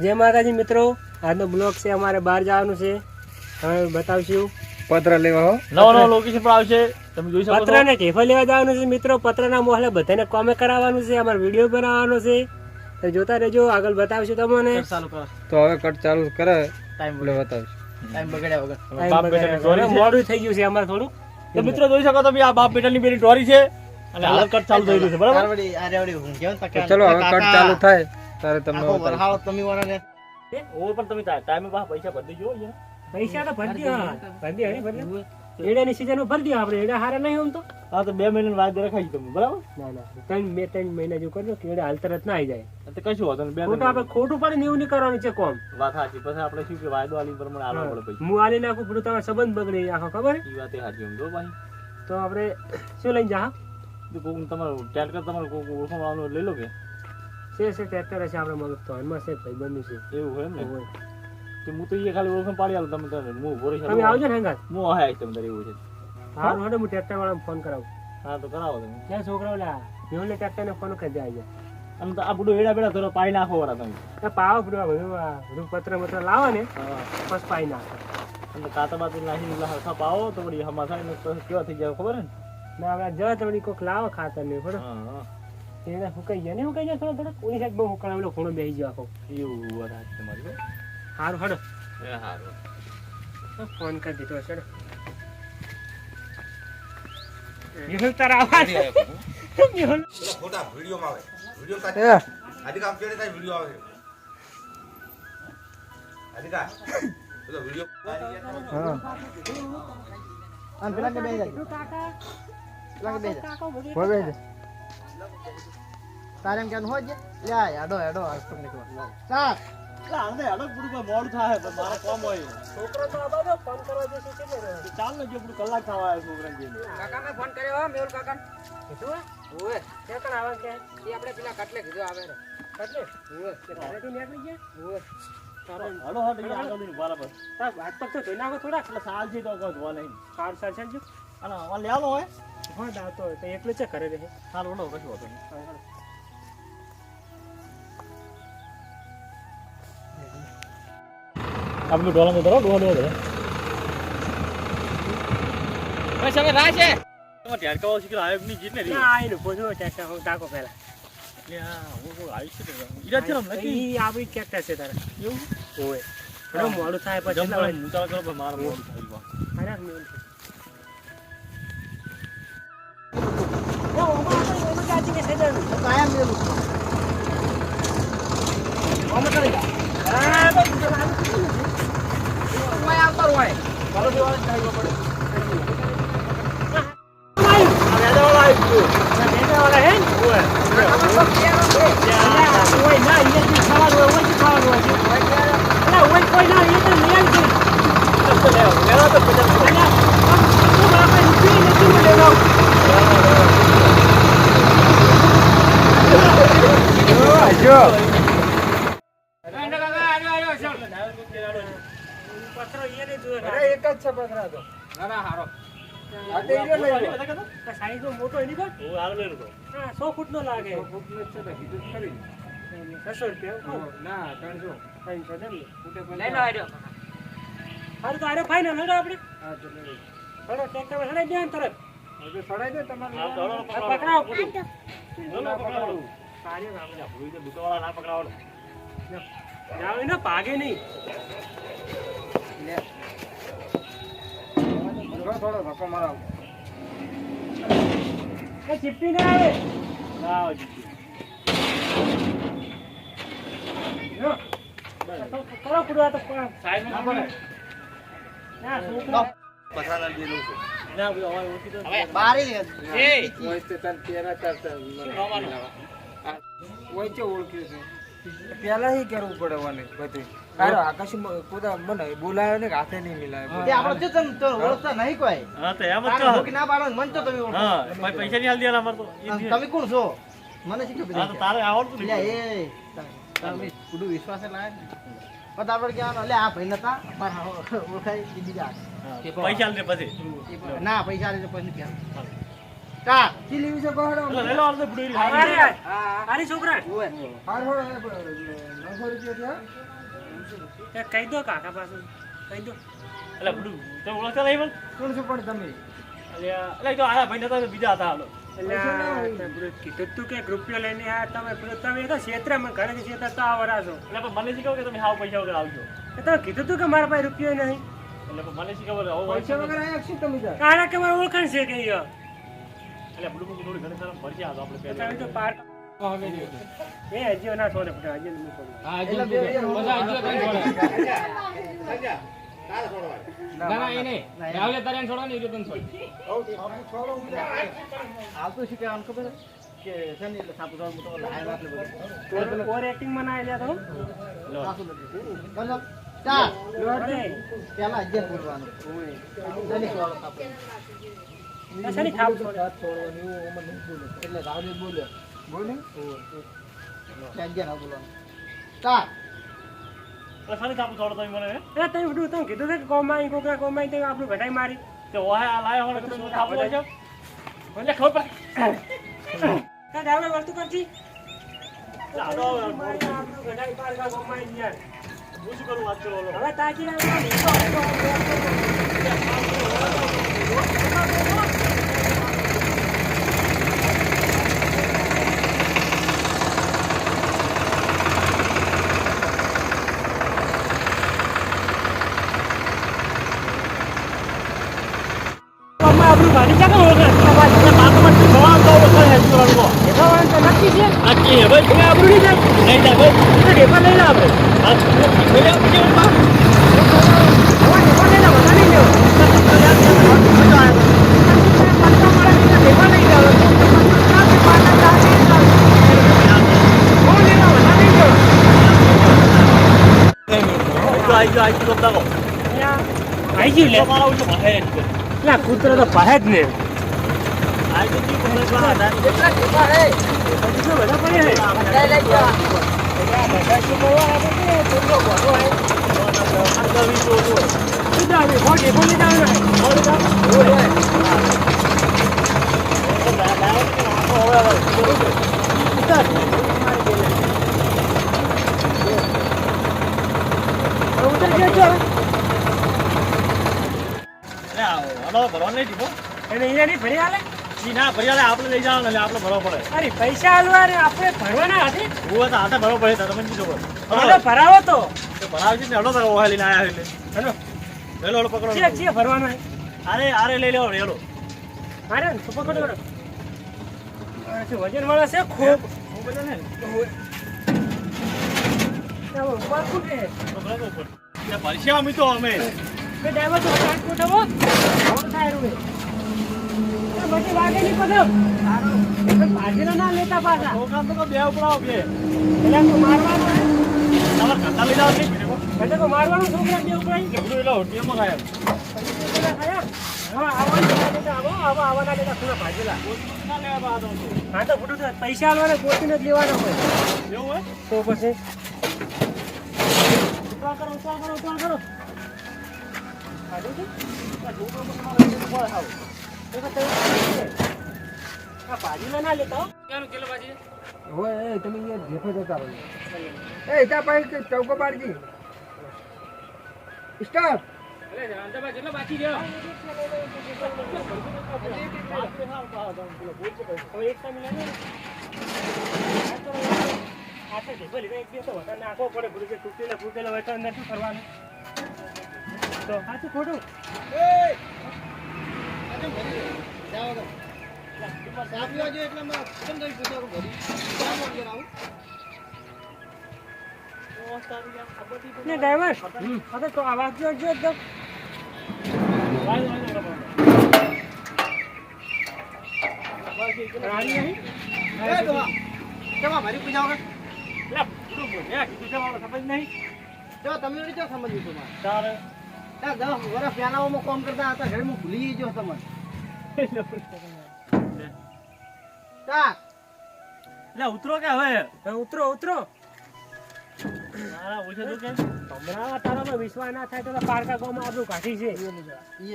જય માતાજી મિત્રો, આજનો બ્લોગ છે અમારે બહાર જવાનું છે. હવે બતાવશું પત્ર લેવા નવો લોકેશન પર આવશે. તમે જોઈ શકો છો. પત્ર ને ઢેફા લેવા જવાનું છે મિત્રો. પત્રના મોહલે બધાને કોમે કરાવવાનું છે. અમારે વિડીયો બનાવવાનો છે. તો જોતા રહેજો, આગળ બતાવશું તમને. તો હવે કટ ચાલુ કરે ટાઈમ બતાવશું. ટાઈમ બગાડ્યા વગર બાપ બેટાની ઢોરી મોડું થઈ ગયું છે અમારે થોડું. તો મિત્રો જોઈ શકો તમે આ બાપ બેટાની બેની ઢોરી છે અને હાલ કટ ચાલુ થઈ રહ્યું છે. બરાબર, ચલો હવે કટ ચાલુ થાય ત્યારે તમને ઓવર પણ તમે ટાઈમે પૈસા ભરી દેજો. પૈસા તો ભરી દો. એડાની સીઝન ભરી દો. આપણે એડા હારા નહીં આમ તો. હા, તો 2 મહિનાની વાત રખાઈ તમે. બરાબર, ના ના 3 મહિના જેવું કરજો કે એડા હાલ તરત ના આવી જાય. તો કશું વાંધો નહીં. ખોટું આપણે ખોટું પડે ને એવું નહીં કરવાનું છે કોમ. વાત સાચી. પછી આપણે શું કે વાયદો આલી પ્રમાણે આલવા પડે પૈસા. હું આલી નાખું બધું તમારો સંબંધ બગડી આખો ખબર. એ વાત એ સાચી. જો ભાઈ, તો આપણે શું લઈને જા? કોક તમારું ટ્રેક્ટર તમારું કોક ઓળખો વાળો લઈ લો કે છે ટ્રેક્ટર હશે આપણે મગજ તો હનમાં છે ભાઈ બંધ છે એવું હોય ને. તો હું તો એ ખાલી ઓળખો પાડી આલું. તમે હું ઉભો રહી તમે આવજો ને હંગાત. હું આવીશ તમે તારે એવું છે. હારું હડો હું ટ્રેક્ટર વાળાને ફોન કરાવું. હા, તો કરાવો તમે. ત્યાં છોકરાઓ લા મેહુલને ટ્રેક્ટરને ફોન કરી દે આજે. આમ તો આ બધું એડા બેડા થોડો પાઈ નાખો વાળા તમે. પાવા બધું આ બધું પત્ર લાવો ને બસ પાઈ નાખો. અને કાતા બાતી નાખીને હરખા પાવો તો વળી હમા થાય ને કેવા થઈ જાય ખબર ને. ના હવે જવા તો વળી કોઈક લાવો ખાતર ને થોડો હા, એને હુકાઈ જાય ને હુકાઈ જાય થોડો ઓલી સાઈડ બહુ હુકાણેલો ખૂણો બેસી ગયો આખો. એવું વાત સાચી તમારી. સારું હડો એ સારું. ફોન કરી દીધો છે. મેહુલ તારા આવાજ મેહુલ ખોટા વિડિયો માં આવે વિડિયો કાઢ આદિ કામ કેડે થાય વિડિયો આવે આદિ કા પેલો વિડિયો હા આમ પેલા કે બેહી જાય. કાકા પેલા કે બેહી જાય. બોલે છે તારે એમ કેનું હોય છે લે આડો આ તો નીકળો ચાલ ચાલ ને આડો પૂરું મોડું થાય પણ મારા કામ હોય. છોકરો તો આબાદો ફોન કરવા જશે કેટલે ચાલ ને જો પૂરું કલાક થવા આવ્યો છોકરાને જઈને. કાકાને ફોન કર્યો હો મેહુલ કાકા કીધું ઓએ કે કણ આવે કે એ આપણે પેલા કટલે કીધું આવે રે એટલે ઓય કે ઘરેથી નીકળી ગયા ઓએ હાલો હાલો અહીંયા આગળ ની બરાબર. તાર હાથ પગ તો ધોઈ નાખો થોડા. એટલે સાલ છે તો કહો ધોવા નહીં. સાર ચાલજો. અને આ લે આલો હોય. હા દાતો તો એકલો છે ઘરે રહે. હાલો નો કશું હોતું નહીં. આપણે ડોલામાં ધરો ડોલો ધરો. બસ હવે રાહ છે તમારે ઢેરકાઓ શીખેલા આવે ની જીત ને રી. ના આઈને પોજો ટ્રેક્ટર હું ટાકો પહેલા. એટલે આ હું આવી છે ને ઈરા છે ને નક્કી ઈ આપણી ટ્રેક્ટર છે તારે. એવું. ઓય પણ મોડું થાય પછી જમ ના હોય. હું ચાલ કરો પણ મારા મોડું થઈ ગયું. અરે મેલ ઓ ઓમાં કાચી કે સેજન કાયમ મેલું. ઓમાં કરી જા. હા ભાઈ જવાનું ઓય આવતો હોય ચાલો દેવાળા ચાલવો પડે. વાળા હે ઓય ઓય ના ઈ જે ખાવાનું હોય ઓય ખાવાનું હોય ના ઓય કોઈ ના ઈ તો મેલ છે તો લેવા તો બધા તું બાપા ઈ નથી લેવાનો જો પત્રો ઈને જોય અરે એક જ છે પકડા તો ના હારો આ તે ઈયો લઈ લો સાઈઝ નો મોટો એની કોણ હું આગળ લઈ લો. હા 100 ફૂટ નો લાગે ફૂટનો જ છે તો કીધું જ ખરી. 600 રૂપિયા ના 300 300 દેમ ફૂટે લઈ લો આડ્યો હારું તો આરે ફાઈનલ હડો આપણે હા તો લઈ લો. હડો ટ્રેક્ટર માં હડાઈ દે તરત હવે સડાઈ દે તમારે હા, ચાલો, પકડાવો પૂરું ના પકડાવો. સારી આપણે ભૂલી તો દુકાનવાળા ના પકડાવો. જાવ ને ભાગે નહીં થોડો ધક્કો મારાવો. એ ચીપટી ના આવે ના આવે જીતી. જો તો કરો પૂરું આ તો સાઈડમાં ના પડે. ના છોકરા પથરાના દેલું છે ના બધું અમારે ઓછી તો હવે બારી લે ઓય તે તને તેરા કરતા રવાનું. ઓય છે ઓળખ્યું છે પેલા ही કરવું પડે મને બધું. અરે આકાશ પોતા મને બોલાયો ને હાથે નહીં મિલાયો. તે આપણો જો તમ તો ઓળખતા નહીં કોઈ હા તો એમ જ તારે તો. ભૂખ ના પાડો મન તો તમે ઓળખો હા ભાઈ પૈસા નહીં હાલ દેલા અમારે તો. તમે કોણ છો મને શી ખબર હા તો તારે આવડતું લે નહીં. એ તમે પૂરું વિશ્વાસ લાય પણ આપણે કહેવાનું લે આ ભાઈ નતા મારા ઓળખાય એ બીજા હા, પૈસા હાલ દે પછી. ના પૈસા લે પછી ક્યાં સ્ટાર્ટ. ચીલી વિશે કહો હેડો. એટલે લઈ લો આને બુડી અરે હા અરે છોકરા ઓય. હાર હોડો 900 રૂપિયા થયા. કહી દો કાકા પાસે કહી દો. એટલે બુડું તમે ઓળખતા નહીં પણ કોણ છો પણ તમે? એટલે તો આયા ભાઈ નતા બીજા હતા હાલો કીધું તું કે રૂપિયો લઈને આ તમે તમે તો ક્ષેત્રમાં ઘરે ક્ષેત્ર તો આવરા છો એટલે પણ મને શીખવો કે તમે હાવ પૈસા વગર આવજો તો કીધું તું કે મારા પાસે રૂપિયો નહીં એટલે પણ મને શીખવો હવે પૈસા વગર આયા છો તમે તાર? કારા કે મારે ઓળખાણ છે કે એટલે બુડું થોડી ઘણી સારા ભરજ્યા હતો આપણે તમે તો પાર એ હજી ના છોડે હજી નહીં છોડે એટલે બે તારે છોડવા આવતું શું કહેવાનું ખબર છે? કે છે ને એટલે સાપુ સાપુ તો લાયા એટલે બધું. ઓવર એક્ટિંગ માં ના આવ્યા તો સાસુ નથી. બરાબર? ચાલ. અરે પેલા 11 બોલવાનું. જલ્દી કરો સાપુ. અસલી થાપ છોડે એટલે રાવજી બોલ્યો. બોલે ત્યાં 11 બોલવાનું. ચાલ. એટલે સારી થાપું થોડો તમે મને એ તમે બધું તમે કીધું કે કોમાઈ કોકા કોમાઈ તો આપણું ઘટાઈ મારી તો ઓહે આ લાયો હોય તો થાપું લઈ જાઓ એટલે ખબર પડે કા ગાવડે વળતું કરજી ચાલો આપણું ઘટાઈ પાર કા કોમાઈ યાર હું શું કરું વાત કરો હવે તાજી ના આપણું ગાડી ચાલો નક્કી છે આપણું નહીં જાય ઢેપા લઈ લે આપણે કૂતરો તો પાહે જ ને ભરવા નહીં દીધો એને અહીંયા ભરી આલે ના ભર્યા આપણે લઈ જવાનું એટલે આપણે ભરવા પડે અરે પૈસા આલવા રે આપણે ભરવાના હતી હું તો હાથે ભરવા પડે તમે કીધું હાલો ભરાવો તો ભરાવ છે ને હલો તારો ઓહા લઈને આયા એટલે હાલો હેલો હલો પકડો ચીએ ચીએ ભરવાનો હે આરે લઈ લેવો હેલો અરે તો પકડો અરે શું વજન વાળા છે ખૂબ ભરસ્યા અમે તો અમે કે ડ્રાઈવર તો કાટ કોઠાવો કોણ થાય રૂ બધી વાગે ની પદો ભાજીનો ના લેતા પાછા છોકરા તો બે ઉપડાવો બે એટલે તો મારવાનું હે તમારે કરતા લઈ જાવ એટલે તો મારવાનું છોકરા બે ઉપડાઈ એટલે હોટીએમાં ખાયા આવવાના લેતા થોડા ભાજેલા હા તો બધું પૈસા આલવાના ગોતીને જ લેવાના હોય એવું હોય તો પછી ઉતાર કરો કાઢું છે ભાજીમાં ના લેતા હો ક્યાંનું કિલો ભાજી ઓય એ તમે અહીંયા જેફે જતા રહો. એ તા પાઈ ચૌકો પાડજી. સ્ટાર્ટ. કેટલો બાકી રહ્યો નાખવો પડે બધું તૂટેલા હોય તો અંદર શું કરવાનું તો સાચું ખોટું ડ્રાઈવર હવે તો આવાજ જો એકદમ કેમાં ભરી પૂજા વગર? નહીં જો તમે નહીં જો સમજ્યું તમારે. તારે ત્યાં 10 વર્ષ પહેલાઓમાં કામ કરતા હતા ઘરે હું ભૂલી ગયો તમને. ચાલ. એટલે ઉતરો કે હવે ઉતરો ઉતરો મારા ઓછે તો કે હમણાં તારામાં વિશ્વાસ ના થાય તો પારકા ગામમાં આપણું કાઢી છે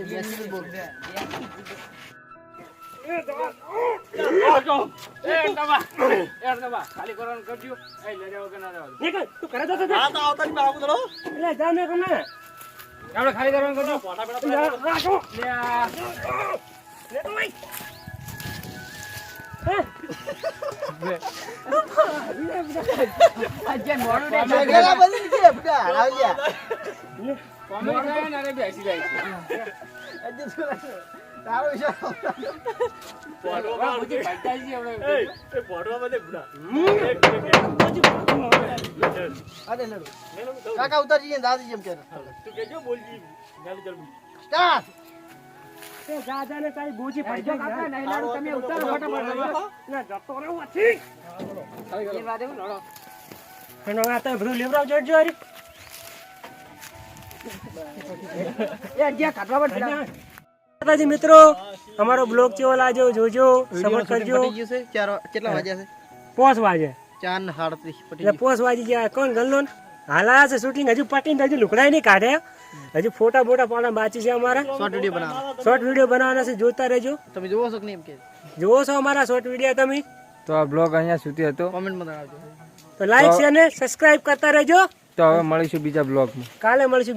એ બેસી બોલ. ખાલી કરવાનું કરજો એ લડ્યા વગર ના રહેવા દો. નીકળ, તું કરે તો જા. આ તો આવતા નહીં બાબુ ચલો એટલે જા ને ગમે. આપણે ખાલી કરવાનું કરજો પોટા બેટા જા, રાખો. લે આ લે તો ભાઈ. હે? ગેલા બધી કે બડા આવ્યા મોડું થાય ને અરે બેસી જાય છે. આજે તારો વિચાર વાહ, બુજી ભાગતા જ છે આપણે. એ પોટવા બધે બુડા અરે લડો કાકા ઉતારી જઈએ દાદી જેમ કે તું કેજો બોલજી ગાલી ચાલ સ્ટાર્ટ તે જા જા ને તારી બૂજી પડી જો જાય. કાકા નહીં લાડુ તમે ઉતારો ફટાફટ. ના, જતો રહો પછી. એ વાત એવું લડો. અને આ તો બધું લેવડાવજો જો હરી. એ જ્યાં કાઢવા પડશે. માતાજી મિત્રો, અમારો બ્લોગ કેવો લાગ્યો જોજો, સપોર્ટ કરજો. પટી ગયું છે કેટલા વાગ્યા છે 5 વાગે 4:37 પટી એટલે 5 વાગી ગયા. કોણ ગલ્લો ને હાલ આ છે શૂટિંગ હજુ પટીને હજુ લુકડાઈ નહીં કાઢે. હજુ ફોટા બોટા પાડવા બાકી છે અમારા. શોર્ટ વિડિયો બનાવો શોર્ટ વિડીયો બનાવવાના છે, જોતા રહેજો. તમે જોવો છો કે નહીં એમ કે જોવો છો અમારા શોર્ટ વિડીયો તમે તો આ બ્લોગ અહીંયા સુધી હતો. કોમેન્ટમાં જણાવજો તો લાઈક શેર ને સબસ્ક્રાઇબ કરતા રહેજો. તો હવે મળીશું બીજા બ્લોગમાં. કાલે મળીશું.